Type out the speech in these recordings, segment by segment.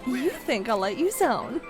You think I'll let you zone?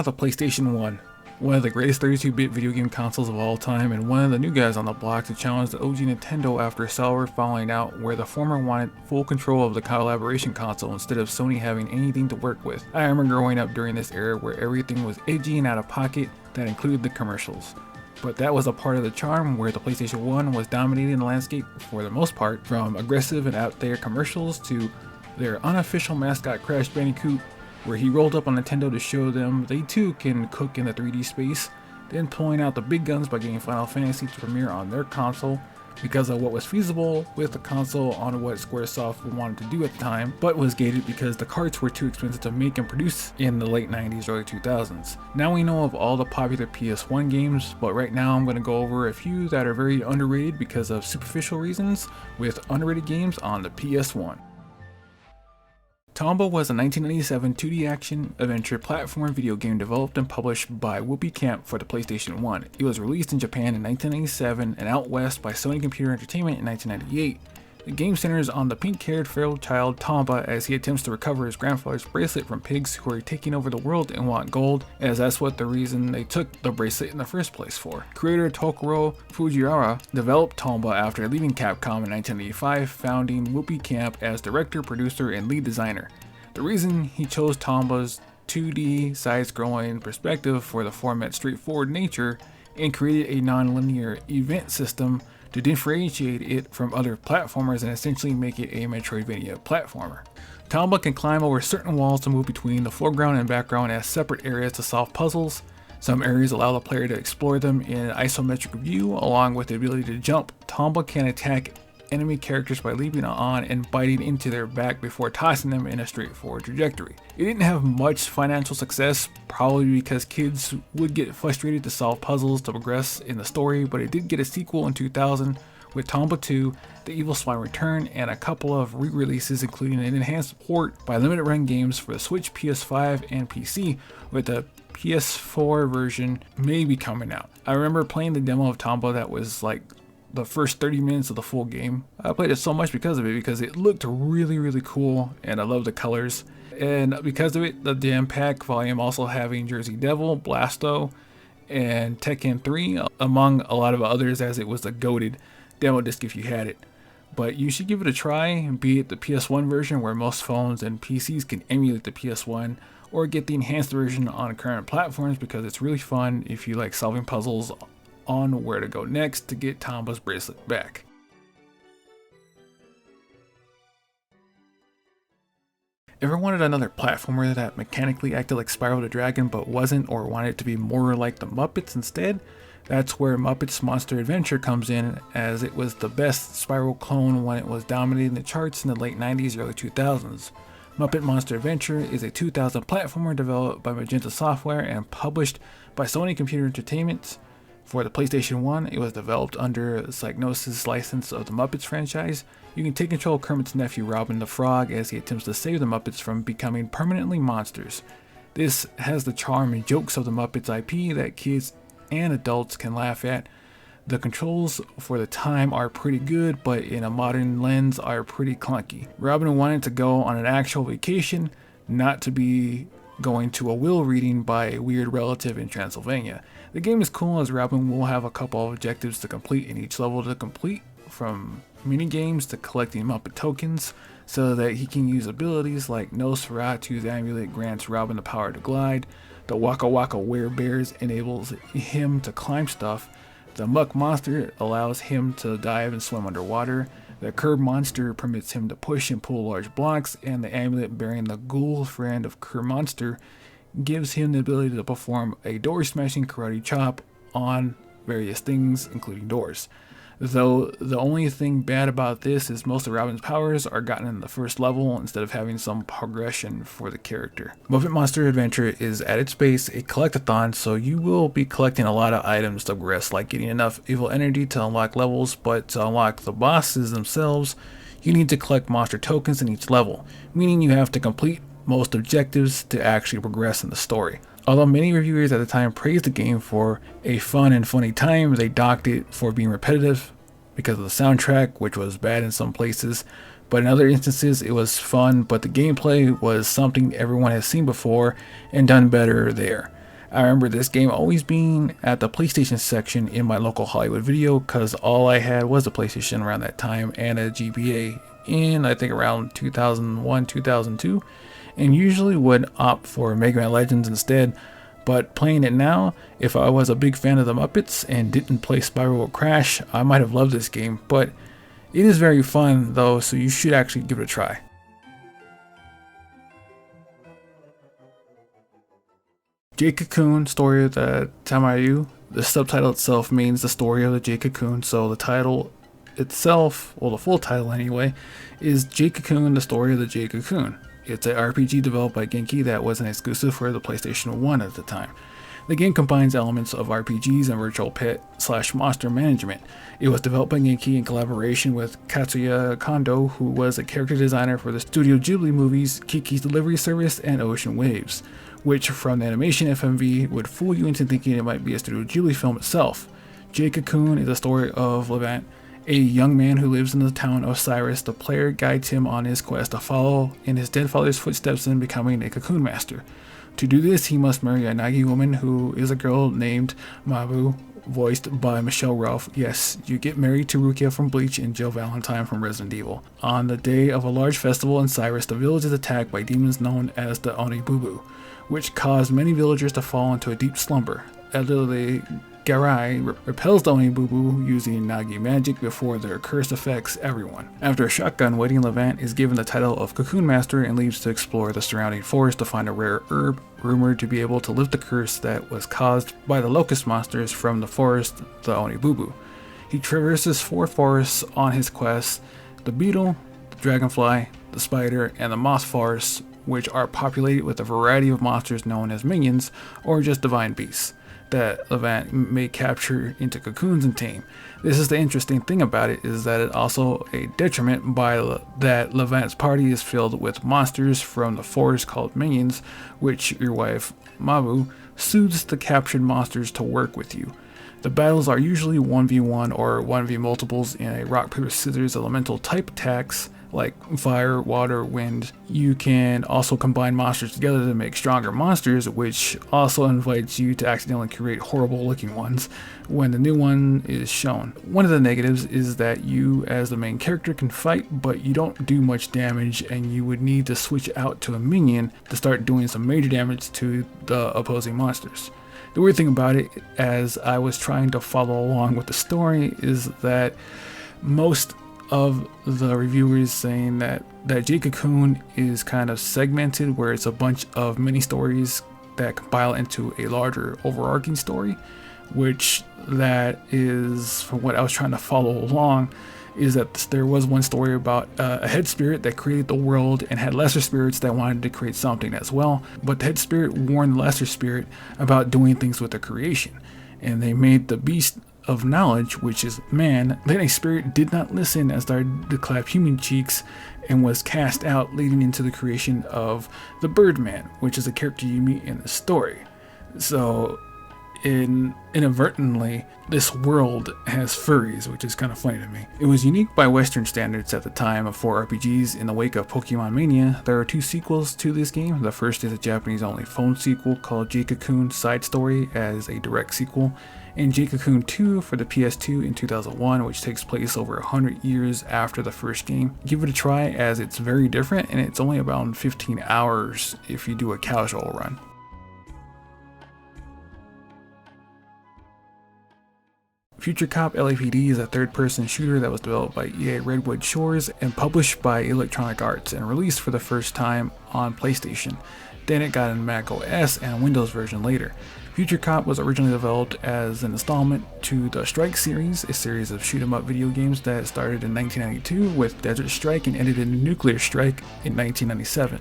The PlayStation 1. One of the greatest 32-bit video game consoles of all time, and one of the new guys on the block to challenge the OG Nintendo after sour falling out where the former wanted full control of the collaboration console instead of Sony having anything to work with. I remember growing up during this era where everything was edgy and out of pocket, that included the commercials. But that was a part of the charm where the PlayStation 1 was dominating the landscape for the most part, from aggressive and out there commercials to their unofficial mascot Crash Bandicoot, where he rolled up on Nintendo to show them they too can cook in the 3D space, then pulling out the big guns by getting Final Fantasy to premiere on their console because of what was feasible with the console on what Squaresoft wanted to do at the time, but was gated because the carts were too expensive to make and produce in the late 90s, early 2000s. Now we know of all the popular PS1 games, but right now I'm going to go over a few that are very underrated because of superficial reasons with underrated games on the PS1. Tomba was a 1997 2D action adventure platform video game developed and published by Whoopee Camp for the PlayStation 1. It was released in Japan in 1997 and out west by Sony Computer Entertainment in 1998. The game centers on the pink-haired feral child Tomba as he attempts to recover his grandfather's bracelet from pigs who are taking over the world and want gold, as that's what the reason they took the bracelet in the first place for. Creator Tokuro Fujiwara developed Tomba after leaving Capcom in 1985, founding Whoopee Camp as director, producer, and lead designer. The reason he chose Tomba's 2D side-scrolling perspective for the format's straightforward nature and created a non-linear event system to differentiate it from other platformers and essentially make it a Metroidvania platformer. Tomba can climb over certain walls to move between the foreground and background as separate areas to solve puzzles. Some areas allow the player to explore them in an isometric view, along with the ability to jump. Tomba can attack enemy characters by leaping on and biting into their back before tossing them in a straightforward trajectory. It didn't have much financial success, probably because kids would get frustrated to solve puzzles to progress in the story, but it did get a sequel in 2000 with Tomba 2, The Evil Spine Return, and a couple of re-releases including an enhanced port by Limited Run Games for the Switch, PS5, and PC, with the PS4 version maybe coming out. I remember playing the demo of Tomba that was like the first 30 minutes of the full game. I played it so much because of it, because it looked really cool and I love the colors. And because of it, the Jam Pack volume also having Jersey Devil, Blasto, and Tekken 3 among a lot of others, as it was the goated demo disc if you had it. But you should give it a try, be it the PS1 version where most phones and PCs can emulate the PS1, or get the enhanced version on current platforms because it's really fun if you like solving puzzles on where to go next to get Tomba's bracelet back. Ever wanted another platformer that mechanically acted like Spyro the Dragon but wasn't, or wanted it to be more like the Muppets instead? That's where Muppets Monster Adventure comes in, as it was the best Spyro clone when it was dominating the charts in the late 90s, early 2000s. Muppet Monster Adventure is a 2000 platformer developed by Magenta Software and published by Sony Computer Entertainment. For the PlayStation 1, it was developed under the Psygnosis license of the Muppets franchise. You can take control of Kermit's nephew Robin the Frog as he attempts to save the Muppets from becoming permanently monsters. This has the charm and jokes of the Muppets IP that kids and adults can laugh at. The controls for the time are pretty good, but in a modern lens are pretty clunky. Robin wanted to go on an actual vacation, not to be going to a will reading by a weird relative in Transylvania. The game is cool as Robin will have a couple of objectives to complete in each level to complete, from mini games to collecting Muppet tokens so that he can use abilities like Nosferatu's amulet grants Robin the power to glide, the Waka Waka Werebears enables him to climb stuff, the Muck Monster allows him to dive and swim underwater, the Curb Monster permits him to push and pull large blocks, and the amulet bearing the ghoul friend of Curb Monster gives him the ability to perform a door-smashing karate chop on various things, including doors. Though the only thing bad about this is most of Robin's powers are gotten in the first level instead of having some progression for the character. Muppet Monster Adventure is at its base a collectathon, so you will be collecting a lot of items to progress, like getting enough evil energy to unlock levels, but to unlock the bosses themselves, you need to collect monster tokens in each level, meaning you have to complete most objectives to actually progress in the story. Although many reviewers at the time praised the game for a fun and funny time, they docked it for being repetitive because of the soundtrack, which was bad in some places. But in other instances, it was fun, but the gameplay was something everyone has seen before and done better there. I remember this game always being at the PlayStation section in my local Hollywood Video because all I had was a PlayStation around that time and a GBA in, I think, around 2001, 2002, and usually would opt for Megaman Legends instead. But playing it now, if I was a big fan of the Muppets and didn't play Spyro Crash, I might have loved this game, but it is very fun though, so you should actually give it a try. Jade Cocoon, Story of the Tamayu. The subtitle itself means the story of the Jade Cocoon, so the title itself, well the full title anyway, is Jade Cocoon, the Story of the Jade Cocoon. It's an RPG developed by Genki that was an exclusive for the PlayStation 1 at the time. The game combines elements of RPGs and virtual pet/monster management. It was developed by Genki in collaboration with Katsuya Kondo, who was a character designer for the Studio Ghibli movies Kiki's Delivery Service and Ocean Waves, which from the animation FMV would fool you into thinking it might be a Studio Ghibli film itself. Jade Cocoon is a story of Levant, a young man who lives in the town of Cyrus. The player guides him on his quest to follow in his dead father's footsteps in becoming a cocoon master. To do this, he must marry a Nagi woman who is a girl named Mabu, voiced by Michelle Ralph. Yes, you get married to Rukia from Bleach and Jill Valentine from Resident Evil. On the day of a large festival in Cyrus, the village is attacked by demons known as the Onibubu, which caused many villagers to fall into a deep slumber. Elderly Garai repels the Onibubu using Nagi magic before their curse affects everyone. After a shotgun wedding, Levant is given the title of Cocoon Master and leaves to explore the surrounding forest to find a rare herb rumored to be able to lift the curse that was caused by the locust monsters from the forest, the Onibubu. He traverses 4 forests on his quest: the beetle, the dragonfly, the spider, and the moss forests, which are populated with a variety of monsters known as minions or just divine beasts that Levant may capture into cocoons and tame. This is the interesting thing about it, is that it also a detriment by that Levant's party is filled with monsters from the forest called minions, which your wife Mabu soothes the captured monsters to work with you. The battles are usually 1v1 or 1v multiples in a rock paper scissors elemental type attacks like fire, water, wind. You can also combine monsters together to make stronger monsters, which also invites you to accidentally create horrible looking ones when the new one is shown. One of the negatives is that you as the main character can fight, but you don't do much damage, and you would need to switch out to a minion to start doing some major damage to the opposing monsters. The weird thing about it, as I was trying to follow along with the story, is that most of the reviewers saying that Jade Cocoon is kind of segmented, where it's a bunch of mini stories that compile into a larger overarching story, which that is, from what I was trying to follow along, is that there was one story about a head spirit that created the world and had lesser spirits that wanted to create something as well, but the head spirit warned the lesser spirit about doing things with the creation, and they made the beast of knowledge, which is man. Then a spirit did not listen and started to clap human cheeks and was cast out, leading into the creation of the Birdman, which is a character you meet in the story. So inadvertently, this world has furries, which is kind of funny to me. It was unique by Western standards at the time for RPGs. In the wake of Pokemon Mania, there are 2 sequels to this game. The first is a Japanese-only phone sequel called Jade Cocoon Side Story as a direct sequel, and Jade Cocoon 2 for the PS2 in 2001, which takes place over 100 years after the first game. Give it a try, as it's very different, and it's only about 15 hours if you do a casual run. Future Cop LAPD is a third-person shooter that was developed by EA Redwood Shores and published by Electronic Arts and released for the first time on PlayStation. Then it got a Mac OS and a Windows version later. Future Cop was originally developed as an installment to the Strike series, a series of shoot-'em-up video games that started in 1992 with Desert Strike and ended in Nuclear Strike in 1997.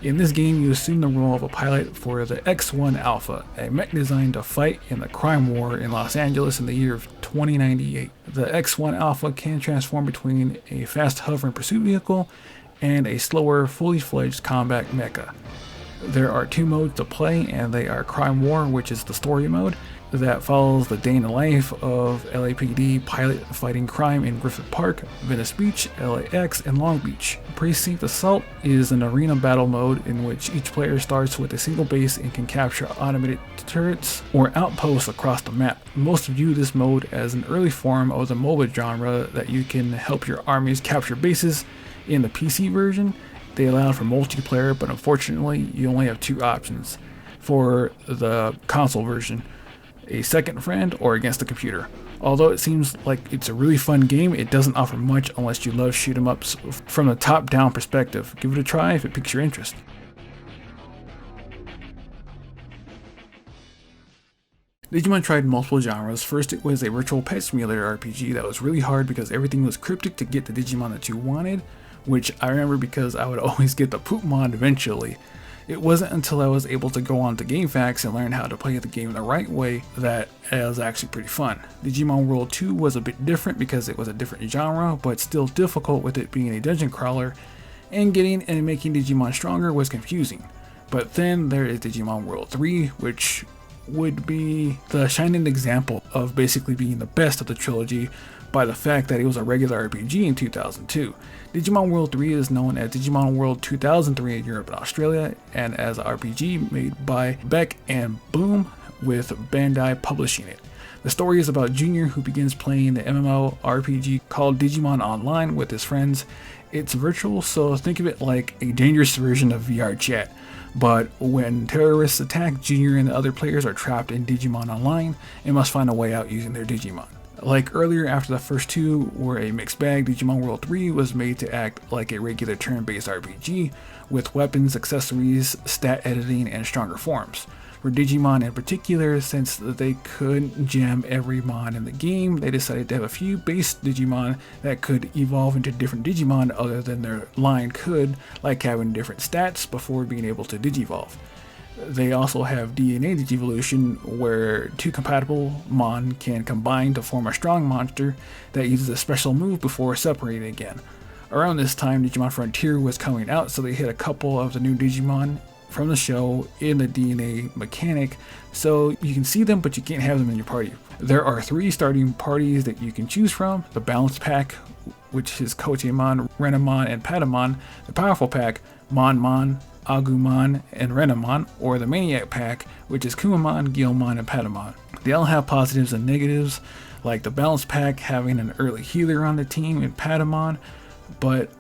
In this game, you assume the role of a pilot for the X1 Alpha, a mech designed to fight in the crime war in Los Angeles in the year of 2098. The X1 Alpha can transform between a fast hovering pursuit vehicle and a slower, fully fledged combat mecha. There are 2 modes to play, and they are Crime War, which is the story mode that follows the day in the life of LAPD pilot fighting crime in Griffith Park, Venice Beach, LAX, and Long Beach. Precinct Assault is an arena battle mode in which each player starts with a single base and can capture automated turrets or outposts across the map. Most view this mode as an early form of the MOBA genre that you can help your armies capture bases. In the PC version, they allowed for multiplayer, but unfortunately you only have 2 options. For the console version, a second friend or against the computer. Although it seems like it's a really fun game, it doesn't offer much unless you love shoot 'em ups from a top-down perspective. Give it a try if it piques your interest. Digimon tried multiple genres. First, it was a virtual pet simulator RPG that was really hard because everything was cryptic to get the Digimon that you wanted, which I remember because I would always get the Poopmon eventually. It wasn't until I was able to go on to GameFAQs and learn how to play the game the right way that it was actually pretty fun. Digimon World 2 was a bit different because it was a different genre, but still difficult with it being a dungeon crawler, and getting and making Digimon stronger was confusing. But then there is Digimon World 3, which would be the shining example of basically being the best of the trilogy by the fact that it was a regular RPG in 2002. Digimon World 3 is known as Digimon World 2003 in Europe and Australia, and as an RPG made by Beck and Boom, with Bandai publishing it. The story is about Junior, who begins playing the MMORPG called Digimon Online with his friends. It's virtual, so think of it like a dangerous version of VR chat. But when terrorists attack, Junior and the other players are trapped in Digimon Online and must find a way out using their Digimon. Like earlier, after the first 2 were a mixed bag, Digimon World 3 was made to act like a regular turn-based RPG with weapons, accessories, stat editing, and stronger forms. For Digimon in particular, since they couldn't jam every mon in the game, they decided to have a few base Digimon that could evolve into different Digimon other than their line could, like having different stats before being able to Digivolve. They also have DNA Digivolution, where 2 compatible mon can combine to form a strong monster that uses a special move before separating again. Around this time, Digimon Frontier was coming out, so they hit a couple of the new Digimon from the show in the DNA mechanic, so you can see them but you can't have them in your party. There are 3 starting parties that you can choose from: the Balanced Pack, which is Kotemon, Renamon, and Patamon; the Powerful Pack, Monmon, Agumon, and Renamon; or the Maniac Pack, which is Kumamon, Guilmon, and Patamon. They all have positives and negatives, like the Balanced Pack having an early healer on the team in Patamon, but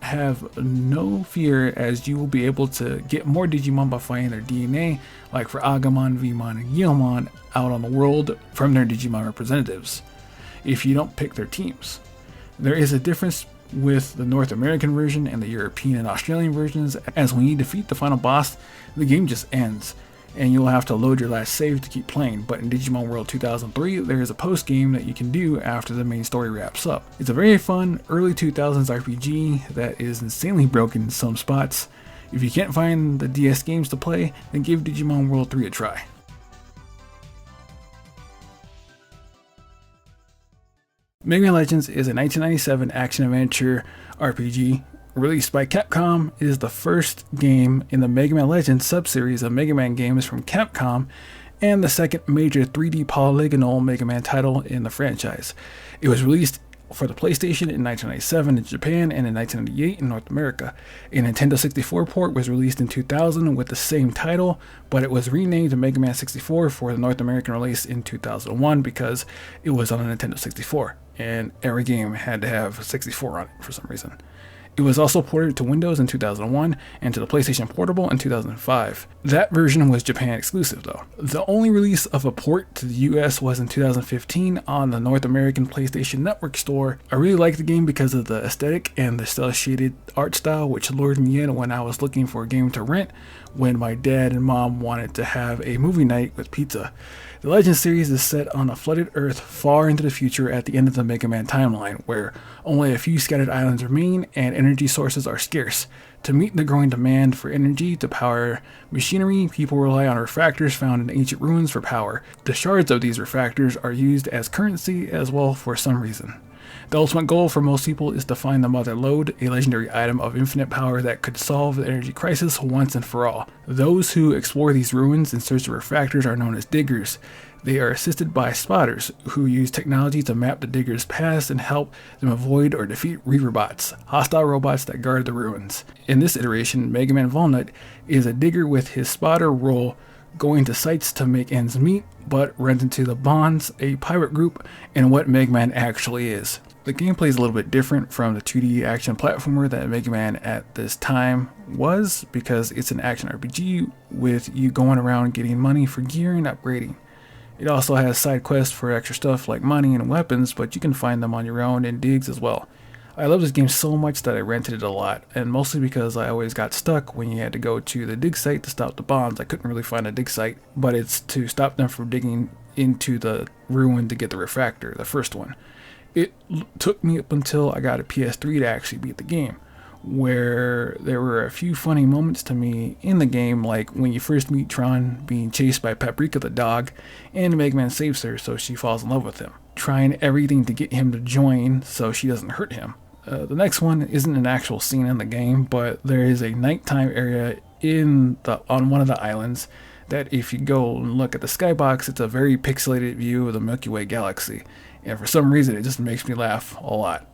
have no fear as you will be able to get more Digimon by finding their DNA, like for Agumon, Vmon, and Guilmon out on the world from their Digimon representatives, if you don't pick their teams. There is a difference with the North American version and the European and Australian versions, as when you defeat the final boss, the game just ends, and you'll have to load your last save to keep playing. But in Digimon World 2003, there is a post-game that you can do after the main story wraps up. It's a very fun early 2000s RPG that is insanely broken in some spots. If you can't find the DS games to play, then give Digimon World 3 a try. Megaman Legends is a 1997 action-adventure RPG released by Capcom. It is the first game in the Megaman Legends subseries of Mega Man games from Capcom, and the second major 3D polygonal Mega Man title in the franchise. It was released for the PlayStation in 1997 in Japan and in 1998 in North America. A Nintendo 64 port was released in 2000 with the same title, but it was renamed to Mega Man 64 for the North American release in 2001 because it was on a Nintendo 64, and every game had to have 64 on it for some reason. It was also ported to Windows in 2001 and to the PlayStation Portable in 2005. That version was Japan exclusive though. The only release of a port to the US was in 2015 on the North American PlayStation Network store. I really liked the game because of the aesthetic and the cel-shaded art style, which lured me in when I was looking for a game to rent when my dad and mom wanted to have a movie night with pizza. The Legends series is set on a flooded Earth far into the future at the end of the Mega Man timeline, where only a few scattered islands remain and energy sources are scarce. To meet the growing demand for energy to power machinery, people rely on refractors found in ancient ruins for power. The shards of these refractors are used as currency as well for some reason. The ultimate goal for most people is to find the Mother Lode, a legendary item of infinite power that could solve the energy crisis once and for all. Those who explore these ruins in search of refractors are known as diggers. They are assisted by spotters, who use technology to map the diggers' paths and help them avoid or defeat Reaverbots, hostile robots that guard the ruins. In this iteration, Megaman Walnut is a digger with his spotter role, going to sites to make ends meet, but runs into the Bonds, a pirate group, and what Megaman actually is. The gameplay is a little bit different from the 2D action platformer that Megaman at this time was, because it's an action RPG with you going around getting money for gear and upgrading. It also has side quests for extra stuff like money and weapons, but you can find them on your own in digs as well. I love this game so much that I rented it a lot, and mostly because I always got stuck when you had to go to the dig site to stop the Bonds. I couldn't really find a dig site, but it's to stop them from digging into the ruin to get the refractor, the first one. It took me up until I got a PS3 to actually beat the game, where there were a few funny moments to me in the game, like when you first meet Tron being chased by Paprika the dog, and Megaman saves her so she falls in love with him, trying everything to get him to join so she doesn't hurt him. The next one isn't an actual scene in the game, but there is a nighttime area on one of the islands that if you go and look at the skybox, it's a very pixelated view of the Milky Way galaxy, and for some reason it just makes me laugh a lot.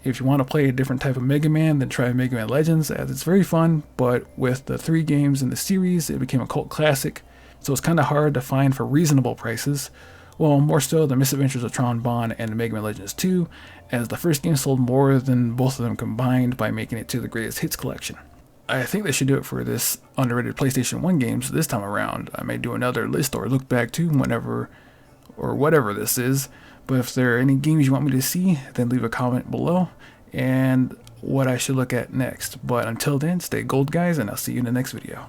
If you want to play a different type of Mega Man, then try Megaman Legends, as it's very fun, but with the 3 games in the series, it became a cult classic, so it's kind of hard to find for reasonable prices. Well, more so the Misadventures of Tron Bonne and Megaman Legends 2, as the first game sold more than both of them combined by making it to the Greatest Hits collection. I think they should do it for this underrated PlayStation 1 games this time around. I may do another list or look back to whenever or whatever this is, but if there are any games you want me to see, then leave a comment below and what I should look at next. But until then, stay gold guys, and I'll see you in the next video.